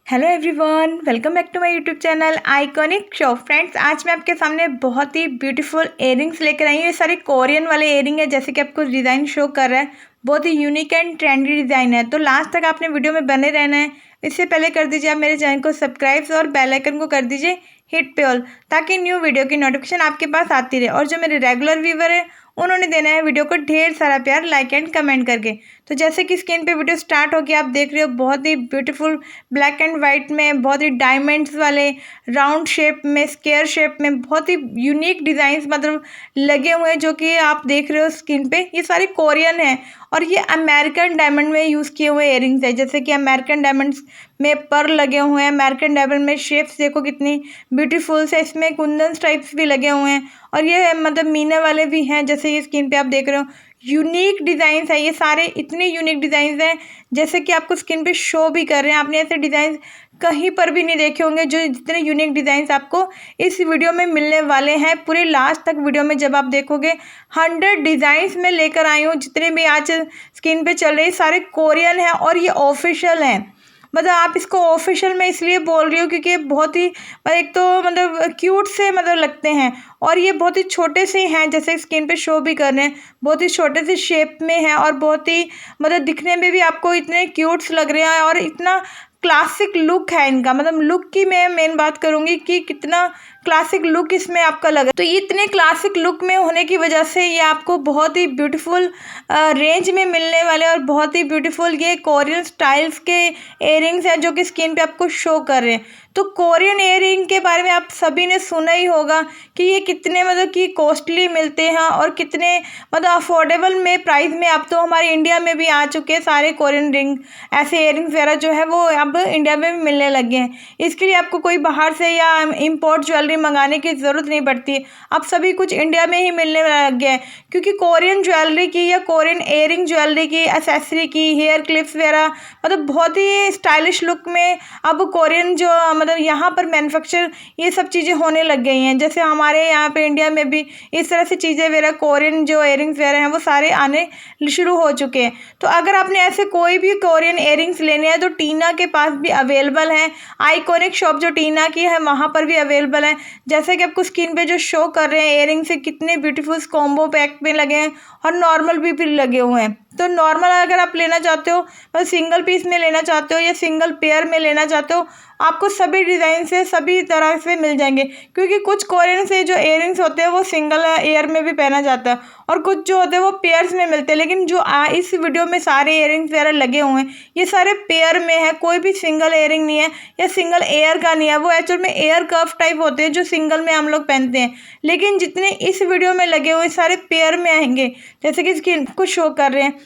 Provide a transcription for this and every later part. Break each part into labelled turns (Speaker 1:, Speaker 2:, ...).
Speaker 1: Hello everyone, welcome back to my YouTube channel iconic shop. Friends, आज मैं आपके सामने बहुत ही ब्यूटीफुल इयरिंग्स लेकर आई हूँ। ये सारे कोरियन वाले इयरिंग है, जैसे कि आपको डिज़ाइन शो कर रहा है। बहुत ही यूनिक एंड ट्रेंडी डिज़ाइन है, तो लास्ट तक आपने वीडियो में बने रहना है। इससे पहले कर दीजिए आप मेरे चैनल को सब्सक्राइब और बेल आइकन को कर दीजिए हिट पे ऑल, ताकि न्यू वीडियो की नोटिफिकेशन आपके पास आती रहे। और जो मेरे रेगुलर व्यूवर है उन्होंने देना है वीडियो को ढेर सारा प्यार, लाइक एंड कमेंट करके। तो जैसे कि स्क्रीन पे वीडियो स्टार्ट हो गया, आप देख रहे हो बहुत ही ब्यूटीफुल ब्लैक एंड वाइट में, बहुत ही डायमंड्स वाले राउंड शेप में, स्क्वायर शेप में, बहुत ही यूनिक डिज़ाइंस मतलब लगे हुए हैं, जो कि आप देख रहे हो स्क्रीन पे। ये सारे कोरियन हैं और ये अमेरिकन डायमंड में यूज़ किए हुए इयरिंग्स है। जैसे कि अमेरिकन डायमंड्स में पर्ल लगे हुए हैं, अमेरिकन डायमंड में शेप्स देखो कितनी ब्यूटीफुल से, इसमें कुंदन स्ट्राइप्स भी लगे हुए हैं और ये मतलब मीने वाले भी हैं, जैसे ये स्क्रीन पे आप देख रहे हो। यूनिक डिज़ाइंस है ये सारे, इतने यूनिक डिज़ाइंस हैं जैसे कि आपको स्क्रीन पे शो भी कर रहे हैं। आपने ऐसे डिज़ाइन कहीं पर भी नहीं देखे होंगे, जो जितने यूनिक डिज़ाइंस आपको इस वीडियो में मिलने वाले हैं। पूरे लास्ट तक वीडियो में जब आप देखोगे 100 डिज़ाइंस में लेकर आई हूँ। जितने भी आज स्क्रीन पे चल रहे हैं सारे कोरियन हैं और ये ऑफिशियल हैं। मतलब आप इसको ऑफिशियल में इसलिए बोल रही हूँ क्योंकि ये बहुत ही एक तो मतलब क्यूट से मतलब लगते हैं, और ये बहुत ही छोटे से हैं, जैसे स्क्रीन पे शो भी कर रहे हैं। बहुत ही छोटे से शेप में है और बहुत ही मतलब दिखने में भी आपको इतने क्यूट्स लग रहे हैं और इतना क्लासिक लुक है इनका। मतलब लुक की मैं मेन बात करूँगी कि कितना क्लासिक लुक इसमें आपका लगा। तो ये इतने क्लासिक लुक में होने की वजह से ये आपको बहुत ही ब्यूटीफुल रेंज में मिलने वाले और बहुत ही ब्यूटीफुल ये कोरियन स्टाइल्स के इयरिंग्स हैं, जो कि स्क्रीन पे आपको शो कर रहे हैं। तो कोरियन इयरिंग के बारे में आप सभी ने सुना ही होगा कि ये कितने मतलब कि कॉस्टली मिलते हैं और कितने मतलब अफोर्डेबल में प्राइस में। अब तो हमारे इंडिया में भी आ चुके हैं सारे कोरियन रिंग, ऐसे इयरिंग्स वगैरह जो है वो अब इंडिया में भी मिलने लगे हैं। इसके लिए आपको कोई बाहर से या इम्पोर्ट ज्वेलरी मंगाने की ज़रूरत नहीं पड़ती। अब सभी कुछ इंडिया में ही मिलने लग गया है, क्योंकि कोरियन ज्वेलरी की या कोरियन इयरिंग ज्वेलरी की, एक्सेसरी की, हेयर क्लिप्स वगैरह मतलब बहुत ही स्टाइलिश लुक में अब कोरियन जो मतलब यहाँ पर मैन्युफैक्चर ये सब चीज़ें होने लग गई हैं। जैसे हमारे यहाँ पे इंडिया में भी इस तरह से चीज़ें वगैरह कोरियन जो इयरिंग्स वगैरह हैं वो सारे आने शुरू हो चुके हैं। तो अगर आपने ऐसे कोई भी कोरियन इयरिंग्स लेने हैं तो टीना के पास भी अवेलेबल हैं। आइकॉनिक शॉप जो टीना की है वहाँ पर भी अवेलेबल है। जैसे कि आपको स्क्रीन पे जो शो कर रहे हैं इयरिंग्स से कितने ब्यूटीफुल कॉम्बो पैक में लगे हैं और नॉर्मल भी लगे हुए हैं। तो नॉर्मल अगर आप लेना चाहते हो, मतलब सिंगल पीस में लेना चाहते हो या सिंगल पेयर में लेना चाहते हो, आपको सभी डिज़ाइन से सभी तरह से मिल जाएंगे। क्योंकि कुछ कोरियन से जो इयरिंग्स होते हैं वो सिंगल एयर में भी पहना जाता है और कुछ जो होते हैं वो पेयर्स में मिलते हैं। लेकिन जो इस वीडियो में सारे इयरिंग्स वगैरह लगे हुए हैं ये सारे पेयर में है, कोई भी सिंगल इयरिंग नहीं है या सिंगल एयर का नहीं है। वो एक्चुअल में एयर कफ टाइप होते हैं जो सिंगल में हम लोग पहनते हैं, लेकिन जितने इस वीडियो में लगे हुए सारे पेयर में आएंगे। जैसे कि स्क्रीन को शो कर रहे हैं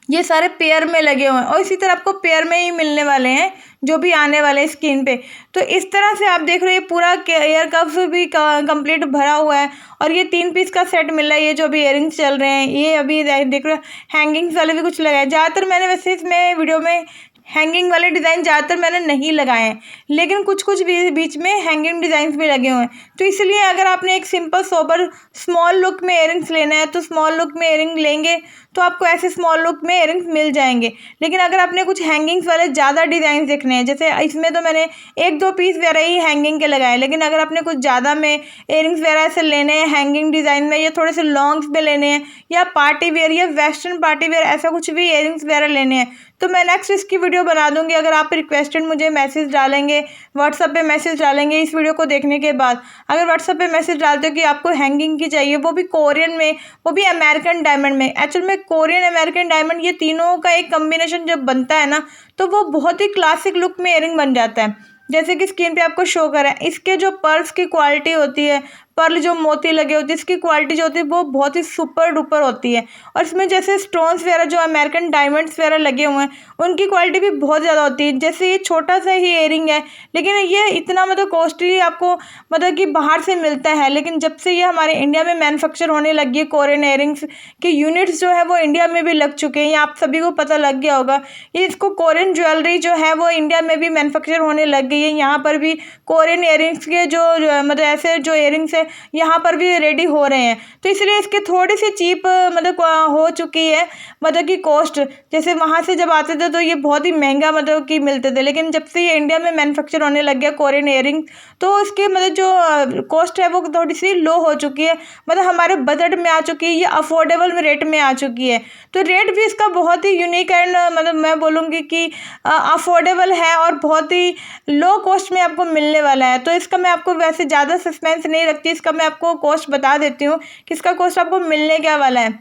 Speaker 1: ये सारे पेयर में लगे हुए हैं और इसी तरह आपको पेयर में ही मिलने वाले हैं जो भी आने वाले हैं स्क्रीन पे। तो इस तरह से आप देख रहे हैं पूरा एयर कफ भी कंप्लीट भरा हुआ है और ये 3 पीस का सेट मिल रहा है। ये जो अभी इयरिंग्स चल रहे हैं ये अभी देख रहे हो हैंगिंग्स वाले भी कुछ लगाए। ज़्यादातर मैंने वैसे इसमें वीडियो में हैंगिंग वाले डिज़ाइन ज़्यादातर मैंने नहीं लगाए हैं, लेकिन कुछ कुछ बीच में हैंगिंग डिज़ाइंस भी लगे हुए हैं। तो इसलिए अगर आपने एक सिंपल सोबर स्मॉल लुक में इयरिंग्स लेना है तो स्मॉल लुक में इयरिंग लेंगे तो आपको ऐसे स्मॉल लुक में इयरिंग्स मिल जाएंगे। लेकिन अगर आपने कुछ हैंगिंग्स वाले ज़्यादा डिज़ाइन देखने हैं, जैसे इसमें तो मैंने 1-2 पीस वगैरह ही हैंगिंग के लगाए, लेकिन अगर आपने कुछ ज़्यादा में इयरिंग्स वगैरह ऐसे लेने हैं हैंगिंग डिज़ाइन में या थोड़े से लॉन्ग्स में लेने हैं या पार्टी वेयर या वेस्टर्न पार्टी वेयर ऐसा कुछ भी इयरिंग्स वगैरह लेने हैं, तो मैं नेक्स्ट इसकी वीडियो बना दूंगी। अगर आप रिक्वेस्टेड मुझे मैसेज डालेंगे, व्हाट्सएप पे मैसेज डालेंगे इस वीडियो को देखने के बाद, अगर व्हाट्सएप पे मैसेज डालते हो कि आपको हैंगिंग की चाहिए, वो भी कोरियन में, वो भी अमेरिकन डायमंड में। एक्चुअल में कोरियन अमेरिकन डायमंड ये तीनों का एक कम्बिनेशन जब बनता है ना तो वो बहुत ही क्लासिक लुक में इयरिंग बन जाता है। जैसे कि स्क्रीन पे आपको शो कर रहा है, इसके जो पर्ल्स की क्वालिटी होती है, पर्ल जो मोती लगे होते हैं इसकी क्वालिटी जो होती है वो बहुत ही सुपर डुपर होती है। और इसमें जैसे स्टोन्स वगैरह जो अमेरिकन डायमंड्स वगैरह लगे हुए हैं उनकी क्वालिटी भी बहुत ज़्यादा होती है। जैसे ये छोटा सा ही इयरिंग है, लेकिन ये इतना मतलब कॉस्टली आपको मतलब कि बाहर से मिलता है, लेकिन जब से ये हमारे इंडिया में मैन्युफैक्चर होने लगी है कोरियन इयरिंग्स के यूनिट्स जो है वो इंडिया में भी लग चुके हैं। ये आप सभी को पता लग गया होगा। ये इसको कोरियन ज्वेलरी जो है वो इंडिया में भी मैन्युफैक्चर होने लग गई है। यहाँ पर भी कोरियन इयरिंग्स के जो मतलब ऐसे जो इयरिंग्स है यहाँ पर भी रेडी हो रहे हैं। तो इसलिए इसकी थोड़ी सी चीप मतलब हो चुकी है, मतलब कि कॉस्ट। जैसे वहाँ से जब आते थे तो ये बहुत ही महंगा मतलब कि मिलते थे, लेकिन जब से ये इंडिया में मैन्युफैक्चर होने लग गया कोरियन ईयरिंग, तो इसकी मतलब जो कॉस्ट है वो थोड़ी सी लो हो चुकी है, मतलब हमारे बजट में आ चुकी है, ये अफोर्डेबल रेट में आ चुकी है। तो रेट भी इसका बहुत ही यूनिक एंड मतलब मैं बोलूँगी कि अफोर्डेबल है और बहुत ही लो कॉस्ट में आपको मिलने वाला है। तो इसका मैं आपको वैसे ज़्यादा सस्पेंस नहीं रखती, इसका मैं आपको कॉस्ट बता देती हूँ कि इसका कॉस्ट आपको मिलने क्या वाला है।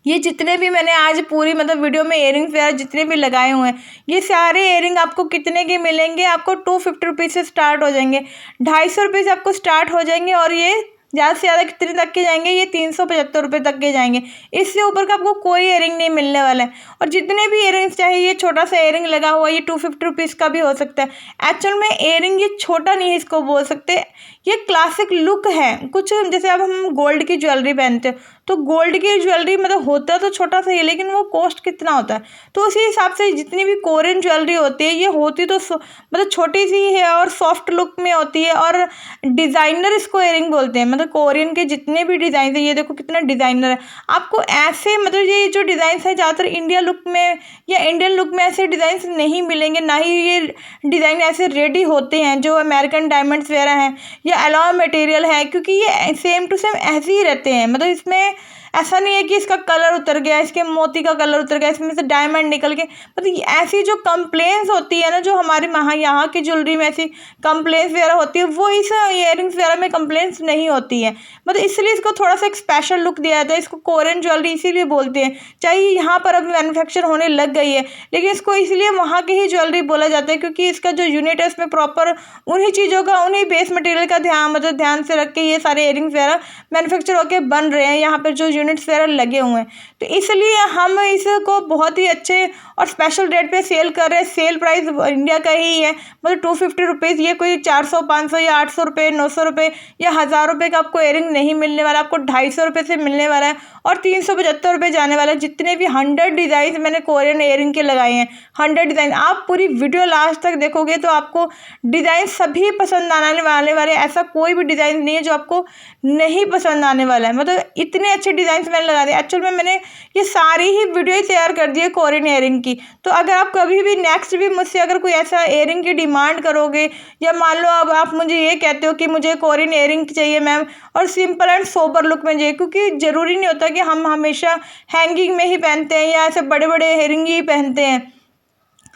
Speaker 1: ये जितने भी मैंने आज पूरी मतलब वीडियो में इयरिंग्स वगैरह जितने भी लगाए हुए हैं, ये सारे इयरिंग आपको कितने के मिलेंगे, आपको 250 रुपीज़ से स्टार्ट हो जाएंगे, 250 रुपये से आपको स्टार्ट हो जाएंगे, और ये ज़्यादा से ज़्यादा कितने तक के जाएंगे, ये 375 रुपये तक के जाएंगे। इससे ऊपर का आपको कोई इयरिंग नहीं मिलने वाला है। और जितने भी इयरिंग्स, चाहे ये छोटा सा इयरिंग लगा हुआ है, ये 250 रुपीज़ का भी हो सकता है। एक्चुअल में इयरिंग ये छोटा नहीं है, इसको बोल सकते, ये क्लासिक लुक है। कुछ जैसे अब हम गोल्ड की ज्वेलरी पहनते हैं, तो गोल्ड की ज्वेलरी मतलब होता तो छोटा सा ही है, लेकिन वो कॉस्ट कितना होता है, तो उसी हिसाब से जितनी भी कोरियन ज्वेलरी होती है, ये होती तो मतलब छोटी सी है और सॉफ्ट लुक में होती है, और डिज़ाइनर इसको इयरिंग बोलते हैं। मतलब कोरियन के जितने भी डिज़ाइन है, ये देखो कितना डिज़ाइनर है। आपको ऐसे मतलब ये जो डिज़ाइन है ज़्यादातर इंडिया लुक में या इंडियन लुक में ऐसे डिज़ाइन नहीं मिलेंगे, ना ही ये डिज़ाइन ऐसे रेडी होते हैं जो अमेरिकन डायमंड्स वगैरह हैं या अलॉय मटेरियल है, क्योंकि ये सेम टू सेम ऐसे ही रहते हैं। मतलब इसमें ऐसा नहीं है कि इसका कलर उतर गया, इसके मोती का कलर उतर गया, इसमें से डायमंड निकल के, मतलब ऐसी जो कंप्लेंट्स होती है ना, जो हमारे यहाँ की ज्वेलरी में ऐसी कंप्लेंट्स वगैरह होती है, वो इस इयरिंग्स वगैरह में कंप्लेंट्स नहीं होती है। मतलब इसलिए इसको थोड़ा सा एक स्पेशल लुक दिया जाता है। इसको कोरियन ज्वेलरी इसीलिए बोलते हैं, चाहे यहाँ पर अब मैन्युफैक्चर होने लग गई है, लेकिन इसको इसलिए वहाँ की ही ज्वेलरी बोला जाता है, क्योंकि इसका जो यूनिट है उसमें प्रॉपर उन्हीं चीज़ों का, उन्हीं बेस मटेरियल का ध्यान से रख के ये सारे इयरिंग्स वगैरह मैन्युफैक्चर होकर बन रहे हैं, यहाँ पर जो यूनिट्स वगैरह लगे हुए हैं। तो इसलिए हम इसको बहुत ही अच्छे और स्पेशल रेट पे सेल कर रहे हैं। सेल प्राइस इंडिया का ही है, मतलब 250 रुपीज़। ये कोई 400, 500 या 800 रुपये, 900 रुपये या 1000 रुपये का आपको इयरिंग नहीं मिलने वाला, आपको 250 रुपये से मिलने वाला है, और 375 रुपये जाने वाला है। जितने भी 100 डिज़ाइन मैंने कोरियन इयरिंग के लगाए हैं, 100 डिज़ाइन, आप पूरी वीडियो लास्ट तक देखोगे तो आपको डिज़ाइन सभी पसंद आने वाले। ऐसा कोई भी डिज़ाइन नहीं है जो आपको नहीं पसंद आने वाला है। मतलब इतने अच्छे डिज़ाइन मैंने लगा दिए। एक्चुअल में मैंने ये सारी ही वीडियो तैयार कर दी है कोरियन इयरिंग की। तो अगर आप कभी भी नेक्स्ट भी मुझसे अगर कोई ऐसा इयरिंग की डिमांड करोगे, या मान लो अब आप मुझे ये कहते हो कि मुझे कोरियन इयरिंग चाहिए मैम, और सिंपल एंड सोबर लुक में चाहिए, क्योंकि ज़रूरी नहीं होता कि हम हमेशा हैंगिंग में ही पहनते हैं या ऐसे बड़े बड़े इयरिंग ही पहनते हैं।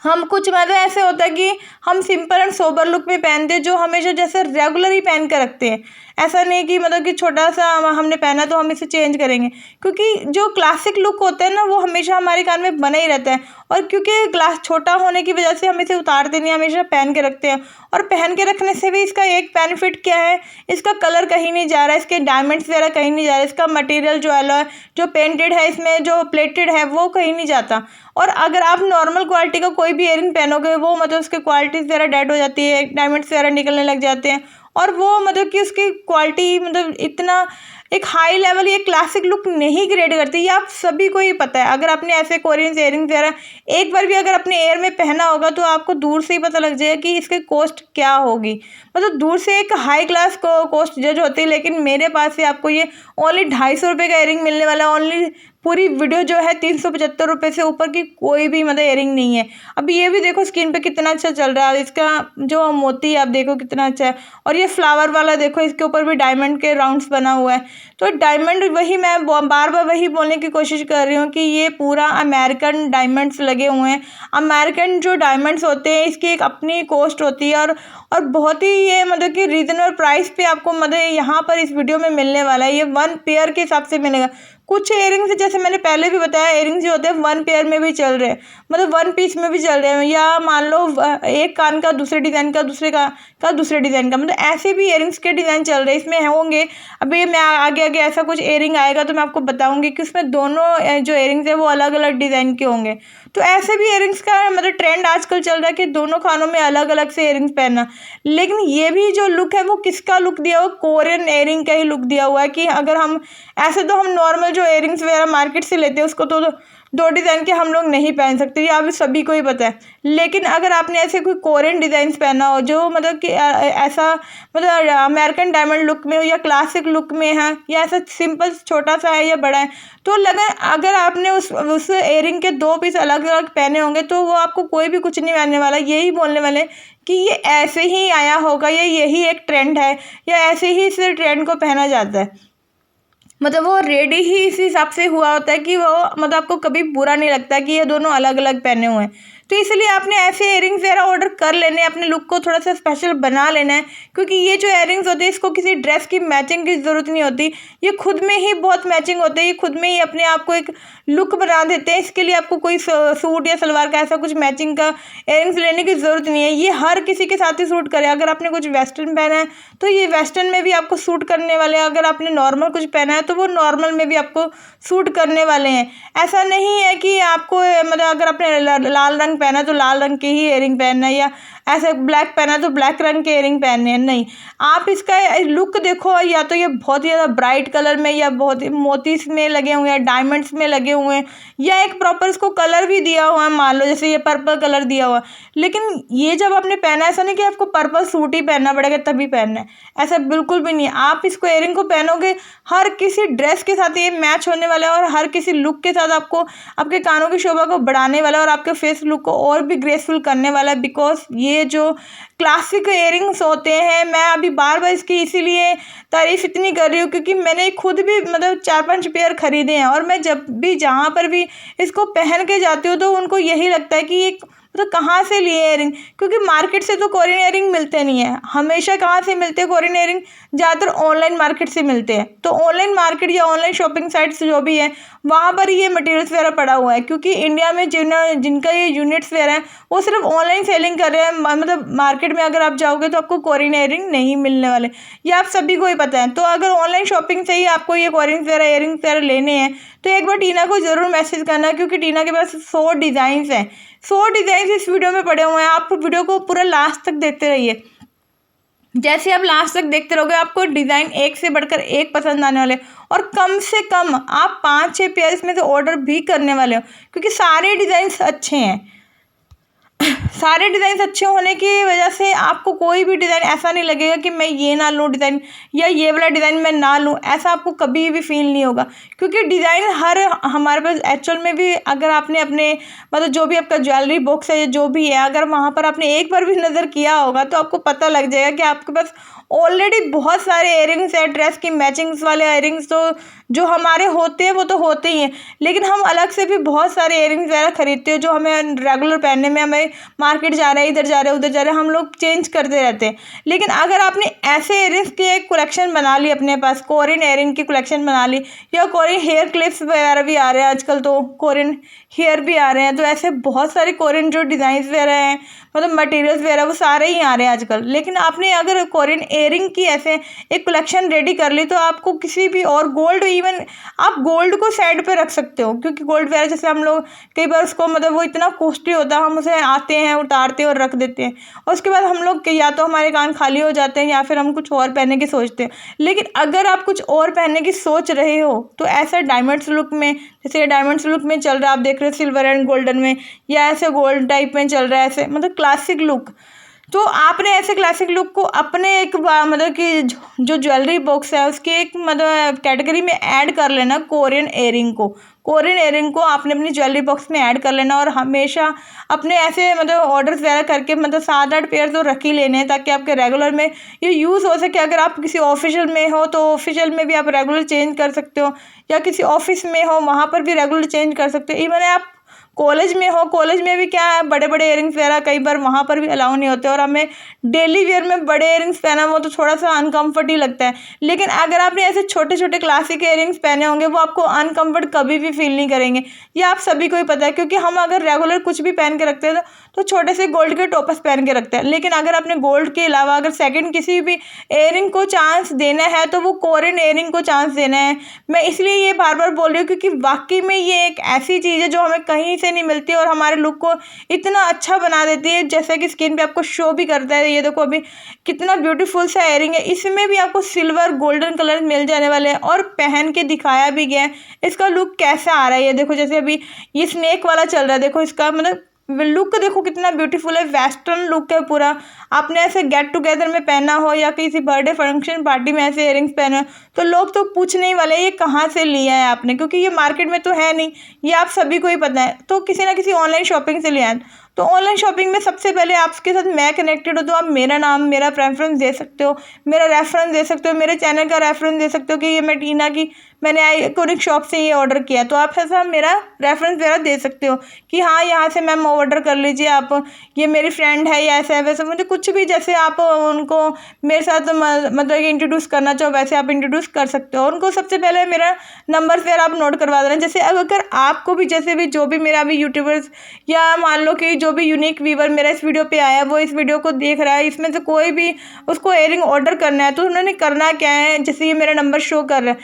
Speaker 1: हम कुछ मतलब ऐसे होता है कि हम सिंपल एंड सोबर लुक में पहनते हैं, जो हमेशा जैसे रेगुलर ही पहन कर रखते हैं। ऐसा नहीं कि मतलब कि छोटा सा हमने पहना तो हम इसे चेंज करेंगे, क्योंकि जो क्लासिक लुक होता है ना, वो हमेशा हमारे कान में बना ही रहता है। और क्योंकि ग्लास छोटा होने की वजह से हम इसे उतारते नहीं, हमेशा पहन के रखते हैं। और पहन के रखने से भी इसका एक बेनिफिट क्या है, इसका कलर कहीं नहीं जा रहा है, इसके डायमंड्स वगैरह कहीं नहीं जा रहा है, इसका मटेरियल जो अलॉय जो पेंटेड है, इसमें जो प्लेटेड है, वो कहीं नहीं जाता। और अगर आप नॉर्मल क्वालिटी का कोई भी इयरिंग पहनोगे, वो मतलब उसकी क्वालिटी वगैरह डेड हो जाती है, डायमंड्स वगैरह निकलने लग जाते हैं, और वो मतलब कि उसकी क्वालिटी मतलब इतना एक हाई लेवल ये क्लासिक लुक नहीं क्रिएट करती। ये आप सभी को ही पता है। अगर आपने ऐसे कोरियन इयरिंग्स वगैरह एक बार भी अगर अपने एयर में पहना होगा, तो आपको दूर से ही पता लग जाएगा कि इसकी कॉस्ट क्या होगी। मतलब दूर से एक हाई क्लास को कॉस्ट जज होती है, लेकिन मेरे पास से आपको ये ओनली 250 रुपये का इयरिंग मिलने वाला है। ओनली पूरी वीडियो जो है 375 रुपये से ऊपर की कोई भी मतलब इयरिंग नहीं है। अभी ये भी देखो स्किन पे कितना अच्छा चल रहा है, इसका जो मोती आप देखो कितना अच्छा है, और ये फ्लावर वाला देखो, इसके ऊपर भी डायमंड के राउंड्स बना हुआ है। तो डायमंड, वही मैं बार बार वही बोलने की कोशिश कर रही हूँ कि ये पूरा अमेरिकन डायमंड्स लगे हुए हैं। अमेरिकन जो डायमंड्स होते हैं, इसकी एक अपनी कॉस्ट होती है, और बहुत ही ये मतलब कि रीजनेबल प्राइस पे आपको मतलब यहाँ पर इस वीडियो में मिलने वाला है। ये 1 पेयर के हिसाब से मिलेगा। कुछ इयरिंग्स जैसे मैंने पहले भी बताया, इयरिंग्स जो होते हैं 1 पेयर में भी चल रहे हैं, मतलब 1 पीस में भी चल रहे हैं, या मान लो एक कान का दूसरे डिज़ाइन का, दूसरे डिज़ाइन का, मतलब ऐसे भी इयरिंग्स के डिज़ाइन चल रहे हैं। इसमें होंगे, अभी मैं आगे ऐसा कुछ इयरिंग आएगा तो मैं आपको बताऊंगी कि उसमें दोनों जो इयरिंग्स है वो अलग अलग डिज़ाइन के होंगे। तो ऐसे भी इयरिंग्स का मतलब ट्रेंड आजकल चल रहा है कि दोनों कानों में अलग अलग से इयरिंग्स पहनना। लेकिन ये भी जो लुक है वो किसका लुक दिया हुआ, कोरियन इयरिंग का ही लुक दिया हुआ है। कि अगर हम ऐसे तो हम नॉर्मल जो इयरिंग्स वगैरह मार्केट से लेते हैं उसको तो दो डिज़ाइन के हम लोग नहीं पहन सकते, ये आप सभी को ही पता है। लेकिन अगर आपने ऐसे कोई कोरियन डिज़ाइंस पहना हो जो मतलब कि ऐसा मतलब अमेरिकन डायमंड लुक में हो या क्लासिक लुक में है या ऐसा सिंपल छोटा सा है या बड़ा है, तो लगे अगर आपने उस एयरिंग के 2 पीस अलग अलग पहने होंगे तो वो आपको कोई भी कुछ नहीं कहने वाला, यही बोलने वाले कि ये ऐसे ही आया होगा या यही एक ट्रेंड है या ऐसे ही इस ट्रेंड को पहना जाता है। मतलब वो रेडी ही इस हिसाब से हुआ होता है कि वो मतलब आपको कभी बुरा नहीं लगता कि ये दोनों अलग अलग पहने हुए हैं। तो इसलिए आपने ऐसे इयरिंग्स वगैरह ऑर्डर कर लेने हैं, अपने लुक को थोड़ा सा स्पेशल बना लेना है, क्योंकि ये जो इयरिंग्स होते हैं इसको किसी ड्रेस की मैचिंग की ज़रूरत नहीं होती, ये खुद में ही बहुत मैचिंग होते हैं, ये खुद में ही अपने आप को एक लुक बना देते हैं। इसके लिए आपको कोई सूट या सलवार का ऐसा कुछ मैचिंग का इयरिंग्स लेने की ज़रूरत नहीं है, ये हर किसी के साथ ही सूट करे। अगर आपने कुछ वेस्टर्न पहना है तो ये वेस्टर्न में भी आपको सूट करने वाले हैं, अगर आपने नॉर्मल कुछ पहना है तो वो नॉर्मल में भी आपको सूट करने वाले हैं। ऐसा नहीं है कि आपको मतलब अगर आपने लाल रंग पहना है तो लाल रंग के ही इयरिंग पहनना है या ऐसे ब्लैक पहना है तो ब्लैक रंग के इयरिंग पहनने हैं, नहीं। आप इसका लुक देखो, या तो ये बहुत ही ज़्यादा ब्राइट कलर में या बहुत ही मोतीस में लगे हुए हैं, डायमंड्स में लगे हुए हैं, या एक प्रॉपर इसको कलर भी दिया हुआ है, मान लो जैसे ये पर्पल कलर दिया हुआ है। लेकिन ये जब आपने पहना है, ऐसा नहीं कि आपको पर्पल सूट ही पहनना पड़ेगा तभी पहनना है, ऐसा बिल्कुल भी नहीं है। आप इसको इयरिंग को पहनोगे हर किसी ड्रेस के साथ ये मैच होने वाला है और हर किसी लुक के साथ आपको आपके कानों की शोभा को बढ़ाने वाला है और आपके फेस लुक को और भी ग्रेसफुल करने वाला है। बिकॉज ये जो क्लासिक इयरिंग्स होते हैं, मैं अभी बार बार इसकी इसीलिए तारीफ़ इतनी कर रही हूँ क्योंकि मैंने खुद भी मतलब 4-5 पेयर खरीदे हैं और मैं जब भी जहाँ पर भी इसको पहन के जाती हूँ तो उनको यही लगता है कि ये तो कहाँ से लिए इयरिंग, क्योंकि मार्केट से तो कोरियन इयरिंग मिलते नहीं है। हमेशा कहाँ से मिलते हैं कोरियन इयरिंग? ज़्यादातर ऑनलाइन मार्केट से मिलते हैं। तो ऑनलाइन मार्केट या ऑनलाइन शॉपिंग साइट्स जो भी है वहाँ पर ये मटेरियल्स वगैरह पड़ा हुआ है, क्योंकि इंडिया में जिनका ये यूनिट्स वगैरह है वो सिर्फ ऑनलाइन सेलिंग कर रहे हैं। मतलब मार्केट में अगर आप जाओगे तो आपको कोरियन इयरिंग नहीं मिलने वाले, ये आप सभी को ही पता है। तो अगर ऑनलाइन शॉपिंग से ही आपको ये कोरियन वगैरह इयरिंग्स वगैरह लेने हैं तो एक बार टीना को ज़रूर मैसेज करना, क्योंकि टीना के पास 100 डिज़ाइंस हैं। 100 डिज़ाइन इस वीडियो में पड़े हुए हैं। आप वीडियो को पूरा लास्ट तक देखते रहिए। जैसे आप लास्ट तक देखते रहोगे आपको डिज़ाइन एक से बढ़कर एक पसंद आने वाले, और कम से कम आप 5-6 पेयर इसमें से ऑर्डर भी करने वाले हो, क्योंकि सारे डिज़ाइंस अच्छे हैं। सारे डिज़ाइन अच्छे होने की वजह से आपको कोई भी डिज़ाइन ऐसा नहीं लगेगा कि मैं ये ना लूँ डिज़ाइन या ये वाला डिज़ाइन मैं ना लूँ, ऐसा आपको कभी भी फील नहीं होगा। क्योंकि डिज़ाइन हर हमारे पास एक्चुअल में भी अगर आपने अपने मतलब जो भी आपका ज्वेलरी बॉक्स है जो भी है, अगर वहाँ पर आपने एक बार भी नज़र किया होगा तो आपको पता लग जाएगा कि आपके पास ऑलरेडी बहुत सारे इयरिंग्स हैं। ड्रेस की मैचिंग्स वाले इयरिंग्स तो जो हमारे होते हैं वो तो होते ही हैं, लेकिन हम अलग से भी बहुत सारे इयरिंग्स वगैरह खरीदते हैं जो हमें रेगुलर पहनने में, हमें मार्केट जा रहे हैं, इधर जा रहे हैं, उधर जा रहे हैं, हम लोग चेंज करते रहते हैं। लेकिन अगर आपने ऐसे इयरिंग्स की एक कलेक्शन बना ली अपने पास, कोरियन इयरिंग की कलेक्शन बना ली, या कोरियन हेयर क्लिप्स वगैरह भी आ रहे हैं आजकल, तो कोरियन हेयर भी आ रहे हैं, तो ऐसे बहुत सारे कोरियन जो डिज़ाइंस वगैरह हैं मतलब मटेरियल्स वगैरह वो सारे ही आ रहे हैं आजकल। लेकिन आपने अगर कोरियन इयरिंग की ऐसे एक कलेक्शन रेडी कर ली तो आपको किसी भी और गोल्ड, इवन आप गोल्ड को साइड पे रख सकते हो, क्योंकि गोल्ड वगैरह जैसे हम लोग कई बार उसको मतलब वो इतना कॉस्टली होता है, हम उसे आते हैं उतारते हैं और रख देते हैं, और उसके बाद हम लोग या तो हमारे कान खाली हो जाते हैं या फिर हम कुछ और पहनने की सोचते हैं। लेकिन अगर आप कुछ और पहनने की सोच रहे हो तो ऐसा डायमंड्स लुक में, जैसे डायमंड्स लुक में चल रहा है, आप देख रहे हो सिल्वर एंड गोल्डन में, या ऐसे गोल्ड टाइप में चल रहा है, ऐसे मतलब क्लासिक लुक, तो आपने ऐसे क्लासिक लुक को अपने एक मतलब कि जो ज्वेलरी बॉक्स है उसके एक मतलब कैटेगरी में ऐड कर लेना। कोरियन इयरिंग को आपने अपनी ज्वेलरी बॉक्स में ऐड कर लेना, और हमेशा अपने ऐसे मतलब ऑर्डर्स वगैरह करके मतलब 7-8 पेयर तो रख ही लेने हैं, ताकि आपके रेगुलर में ये यूज़ हो सके। अगर आप किसी ऑफिशियल में हो तो ऑफिशियल में भी आप रेगुलर चेंज कर सकते हो, या किसी ऑफिस में हो वहाँ पर भी रेगुलर चेंज कर सकते हो। इवन आप कॉलेज में हो, कॉलेज में भी क्या है, बड़े बड़े इयरिंग्स वगैरह कई बार वहाँ पर भी अलाउ नहीं होते, और हमें डेली वेयर में बड़े इयरिंग्स पहना वो तो थोड़ा सा अनकम्फर्ट ही लगता है। लेकिन अगर आपने ऐसे छोटे छोटे क्लासिक इयरिंग्स पहने होंगे वो आपको अनकम्फर्ट कभी भी फील नहीं करेंगे, ये आप सभी को ही पता है। क्योंकि हम अगर रेगुलर कुछ भी पहन के रखते हैं तो छोटे से गोल्ड के टोपस पहन के रखते हैं। लेकिन अगर आपने गोल्ड के अलावा अगर सेकंड किसी भी एयरिंग को चांस देना है तो वो कोरियन एयरिंग को चांस देना है। मैं इसलिए ये बार बार बोल रही हूँ क्योंकि वाकई में ये एक ऐसी चीज़ है जो हमें कहीं से नहीं मिलती और हमारे लुक को इतना अच्छा बना देती है, जैसे कि स्किन पे आपको शो भी करता है। ये देखो अभी कितना ब्यूटीफुल सा एयरिंग है, इसमें भी आपको सिल्वर गोल्डन कलर मिल जाने वाले हैं और पहन के दिखाया भी गया है। इसका लुक कैसा आ रहा है ये देखो, जैसे अभी ये स्नेक वाला चल रहा है, देखो इसका मतलब लुक देखो कितना ब्यूटीफुल है, वेस्टर्न लुक है पूरा। आपने ऐसे गेट टुगेदर में पहना हो या किसी बर्थडे फंक्शन पार्टी में ऐसे इयरिंग्स पहने हो तो लोग तो पूछने ही वाले ये कहाँ से लिया है आपने, क्योंकि ये मार्केट में तो है नहीं, ये आप सभी को ही पता है। तो किसी ना किसी ऑनलाइन शॉपिंग से लिया है। तो ऑनलाइन शॉपिंग में सबसे पहले आपके साथ मैं कनेक्टेड हो तो आप मेरा नाम, मेरा प्रेफरेंस दे सकते हो, मेरा रेफरेंस दे सकते हो, मेरे चैनल का रेफरेंस दे सकते हो कि ये मैं टीना की मैंने आइकॉनिक शॉप से ये ऑर्डर किया। तो आप ऐसा मेरा रेफरेंस वगैरह दे सकते हो कि हाँ यहाँ से मैम ऑर्डर कर लीजिए आप, ये मेरी फ्रेंड है या ऐसा है वैसे, मुझे कुछ भी जैसे आप उनको मेरे साथ मतलब इंट्रोड्यूस करना चाहो वैसे आप इंट्रोड्यूस कर सकते हो। उनको सबसे पहले मेरा नंबर फिर आप नोट करवा देना। जैसे अगर आपको भी जैसे भी जो भी मेरा अभी यूट्यूबर्स या मान लो कि जो भी यूनिक व्यूवर मेरा इस वीडियो पे आया वो इस वीडियो को देख रहा है, इसमें से कोई भी उसको एयरिंग ऑर्डर करना है तो उन्होंने करना क्या है, जैसे ये मेरा नंबर शो कर रहा है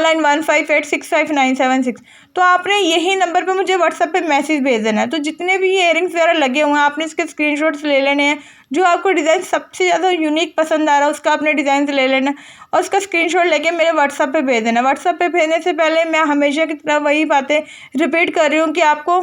Speaker 1: 9915865976, तो आपने यही नंबर पे मुझे व्हाट्सएप पे मैसेज भेज देना है। तो जितने भी ये एयरिंग्स वगैरह लगे हुए हैं आपने इसके स्क्रीनशॉट्स ले लेने हैं, जो आपको डिज़ाइन सबसे ज़्यादा यूनिक पसंद आ रहा है उसका आपने डिज़ाइन ले लेना है और उसका स्क्रीनशॉट लेके मेरे व्हाट्सएप पे भेज देना। व्हाट्सएप पे भेजने से पहले मैं हमेशा की तरह वही बातें रिपीट कर रही हूँ कि आपको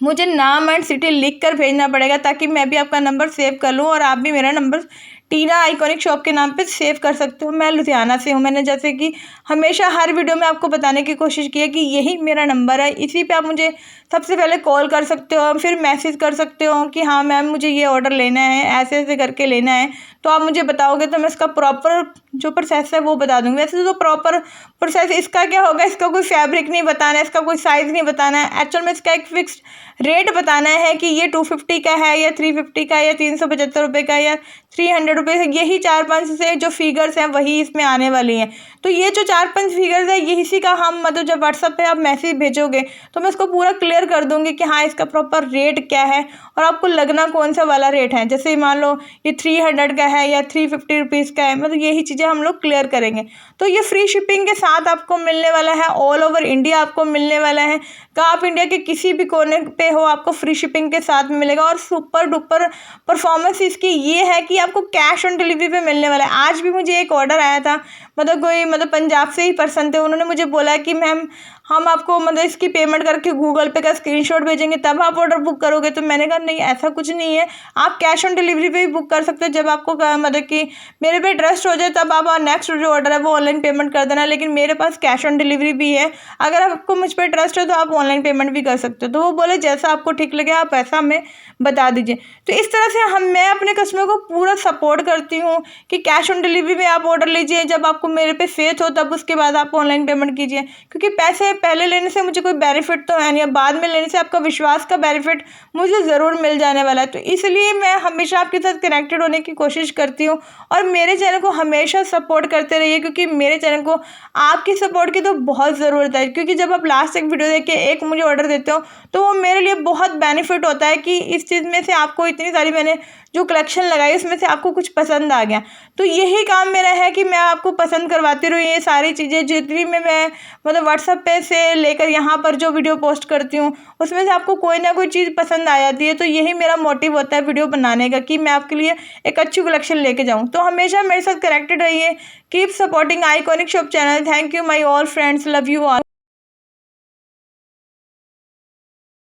Speaker 1: मुझे नाम एंड सिटी लिख कर भेजना पड़ेगा ताकि मैं भी आपका नंबर सेव कर लूँ और आप भी मेरा नंबर टीना आइकॉनिक शॉप के नाम पे सेव कर सकते हो। मैं लुधियाना से हूँ। मैंने जैसे कि हमेशा हर वीडियो में आपको बताने की कोशिश की है कि यही मेरा नंबर है, इसी पे आप मुझे सबसे पहले कॉल कर सकते हो, फिर मैसेज कर सकते हो कि हाँ मैम मुझे ये ऑर्डर लेना है, ऐसे ऐसे करके लेना है। तो आप मुझे बताओगे तो मैं इसका प्रॉपर जो प्रोसेस है वो बता दूँगी। वैसे तो प्रॉपर प्रोसेस इसका क्या होगा, इसका कोई फैब्रिक नहीं बताना है, इसका कोई साइज़ नहीं बताना है, एक्चुअल में इसका एक फिक्स्ड रेट बताना है कि ये 250 का है या 350 का या 375 रुपये का या 300 रुपये, यही 4-5 से जो फिगर्स हैं वही इसमें आने वाली हैं। तो ये जो 4-5 फिगर्स है यही इसी का हम मतलब जब व्हाट्सएप पे आप मैसेज भेजोगे तो मैं उसको पूरा क्लियर कर दूंगी कि हाँ इसका प्रॉपर रेट क्या है और आपको लगना कौन सा वाला रेट है। जैसे मान लो ये 300 का है या 350 रुपीज़ का है, मतलब यही चीज़ें हम लोग क्लियर करेंगे। तो ये फ्री शिपिंग के साथ आपको मिलने वाला है, ऑल ओवर इंडिया आपको मिलने वाला है। तो आप इंडिया के किसी भी कोने पे हो आपको फ्री शिपिंग के साथ मिलेगा। और सुपर डुपर परफॉर्मेंस इसकी ये है कि आपको कैश ऑन डिलीवरी पे मिलने वाला है। आज भी मुझे एक ऑर्डर आया था, मतलब कोई मतलब पंजाब से ही पर्सन थे, उन्होंने मुझे बोला कि मैम हम आपको मतलब इसकी पेमेंट करके गूगल पे का स्क्रीनशॉट भेजेंगे तब आप ऑर्डर बुक करोगे। तो मैंने कहा नहीं ऐसा कुछ नहीं है, आप कैश ऑन डिलीवरी पे भी बुक कर सकते हो। जब आपको मतलब कि मेरे पे ट्रस्ट हो जाए तब आप नेक्स्ट जो ऑर्डर है वो ऑनलाइन पेमेंट कर देना, लेकिन मेरे पास कैश ऑन डिलीवरी भी है। अगर आपको मुझ पर ट्रस्ट हो तो आप ऑनलाइन पेमेंट भी कर सकते हो। तो वो बोले जैसा आपको ठीक लगे आप ऐसा हमें बता दीजिए। तो इस तरह से मैं अपने कस्टमर को पूरा सपोर्ट करती हूँ कि कैश ऑन डिलीवरी में आप ऑर्डर लीजिए, जब आपको मेरे पे फेथ हो तब उसके बाद आप ऑनलाइन पेमेंट कीजिए, क्योंकि पैसे पहले लेने से मुझे कोई बेनिफिट तो है नहीं, बाद में लेने से आपका विश्वास का बेनिफिट मुझे ज़रूर मिल जाने वाला है। तो इसलिए मैं हमेशा आपके साथ कनेक्टेड होने की कोशिश करती हूँ और मेरे चैनल को हमेशा सपोर्ट करते रहिए, क्योंकि मेरे चैनल को आपकी सपोर्ट की तो बहुत ज़रूरत है। क्योंकि जब आप लास्ट एक वीडियो देख के एक मुझे ऑर्डर देते हो तो वो मेरे लिए बहुत बेनिफिट होता है कि इस चीज़ में से आपको इतनी सारी मैंने जो कलेक्शन लगाई उसमें से आपको कुछ पसंद आ गया। तो यही काम मेरा है कि मैं आपको पसंद करवाती रहूँ ये सारी चीज़ें, जितनी में मैं मतलब व्हाट्सएप पे से लेकर यहाँ पर जो वीडियो पोस्ट करती हूँ उसमें से आपको कोई ना कोई चीज़ पसंद आ जाती है। तो यही मेरा मोटिव होता है वीडियो बनाने का कि मैं आपके लिए एक अच्छी कलेक्शन लेके जाऊँ। तो हमेशा मेरे साथ कनेक्टेड रहिए, keep supporting iconic shop channel. Thank you my all friends, love you all.